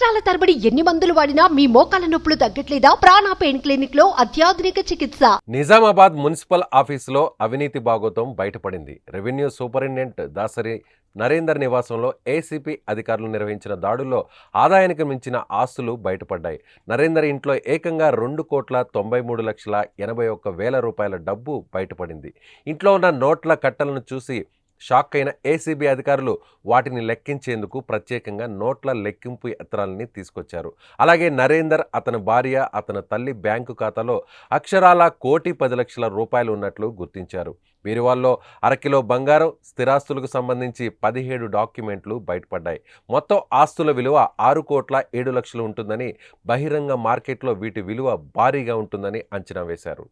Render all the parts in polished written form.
సంవత్సరాల తరబడి ఎన్ని మందులు వాడినా మీ మోకాల నొప్పులు తగ్గట్లేదా? ప్రాణ పెయిన్ క్లినిక్ లో అత్యాధునిక చికిత్స. నిజామాబాద్ మున్సిపల్ ఆఫీసులో అవినీతి భాగోతం బయటపడింది. రెవెన్యూ సూపరింటెండెంట్ దాసరి నరేందర్ నివాసంలో ఏసీపీ అధికారులు నిర్వహించిన దాడుల్లో ఆదాయానికి మించిన ఆస్తులు బయటపడ్డాయి. నరేందర్ ఇంట్లో ఏకంగా 2,93,81,000 రూపాయల డబ్బు బయటపడింది. ఇంట్లో ఉన్న నోట్ల కట్టలను చూసి షాక్ అయిన ఏసీబీ అధికారులు వాటిని లెక్కించేందుకు ప్రత్యేకంగా నోట్ల లెక్కింపు యంత్రాలని తీసుకొచ్చారు. అలాగే నరేందర్, అతని భార్య, అతని తల్లి బ్యాంకు ఖాతాలో అక్షరాల 1,10,00,000 రూపాయలు ఉన్నట్లు గుర్తించారు. బీరువాల్లో అరకిలో బంగారం, స్థిరాస్తులకు సంబంధించి 17 డాక్యుమెంట్లు బయటపడ్డాయి. మొత్తం ఆస్తుల విలువ 6,07,00,000 ఉంటుందని, బహిరంగ మార్కెట్లో వీటి విలువ భారీగా ఉంటుందని అంచనా వేశారు.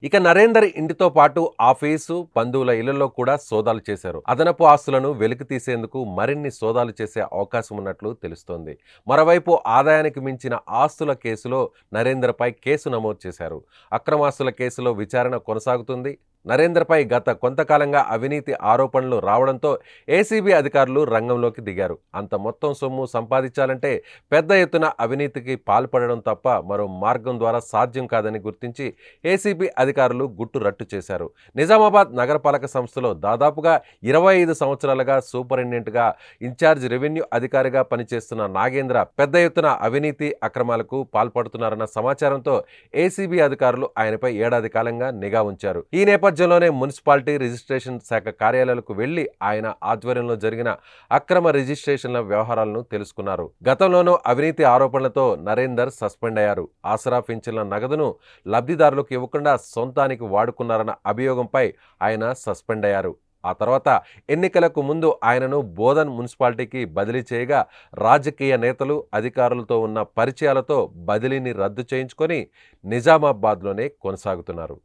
ఇక నరేందర్ ఇంటితో పాటు ఆఫీసు, బంధువుల ఇళ్లలో కూడా సోదాలు చేశారు. అదనపు ఆస్తులను వెలికి తీసేందుకు మరిన్ని సోదాలు చేసే అవకాశం ఉన్నట్లు తెలుస్తోంది. మరోవైపు ఆదాయానికి మించిన ఆస్తుల కేసులో నరేందర్పై కేసు నమోదు చేశారు. అక్రమాస్తుల కేసులో విచారణ కొనసాగుతుంది. నరేందర్పై గత కొంతకాలంగా అవినీతి ఆరోపణలు రావడంతో ఏసీబీ అధికారులు రంగంలోకి దిగారు. అంత మొత్తం సొమ్ము సంపాదించాలంటే పెద్ద ఎత్తున అవినీతికి పాల్పడడం తప్ప మరో మార్గం ద్వారా సాధ్యం కాదని గుర్తించి ఏసీబీ అధికారులు గుట్టు రట్టు చేశారు. నిజామాబాద్ నగరపాలక సంస్థలో దాదాపుగా 25 సంవత్సరాలుగా సూపరింటెండెంట్గా ఇన్ఛార్జ్ రెవెన్యూ అధికారిగా పనిచేస్తున్న నాగేంద్ర పెద్ద ఎత్తున అవినీతి అక్రమాలకు పాల్పడుతున్నారన్న సమాచారంతో ఏసీబీ అధికారులు ఆయనపై ఏడాది కాలంగా నిఘా ఉంచారు. ఈ నేపథ్యంలోనే మున్సిపాలిటీ రిజిస్ట్రేషన్ శాఖ కార్యాలయాలకు వెళ్లి ఆయన ఆధ్వర్యంలో జరిగిన అక్రమ రిజిస్ట్రేషన్ల వ్యవహారాలను తెలుసుకున్నారు. గతంలోనూ అవినీతి ఆరోపణలతో నరేందర్ సస్పెండ్ అయ్యారు. ఆసరా పింఛన్ల నగదును లబ్ధిదారులకు ఇవ్వకుండా సొంతానికి వాడుకున్నారన్న అభియోగంపై ఆయన సస్పెండ్ అయ్యారు. ఆ తర్వాత ఎన్నికలకు ముందు ఆయనను బోధన్ మున్సిపాలిటీకి బదిలీ చేయగా రాజకీయ నేతలు, అధికారులతో ఉన్న పరిచయాలతో బదిలీని రద్దు చేయించుకొని నిజామాబాద్లోనే కొనసాగుతున్నారు.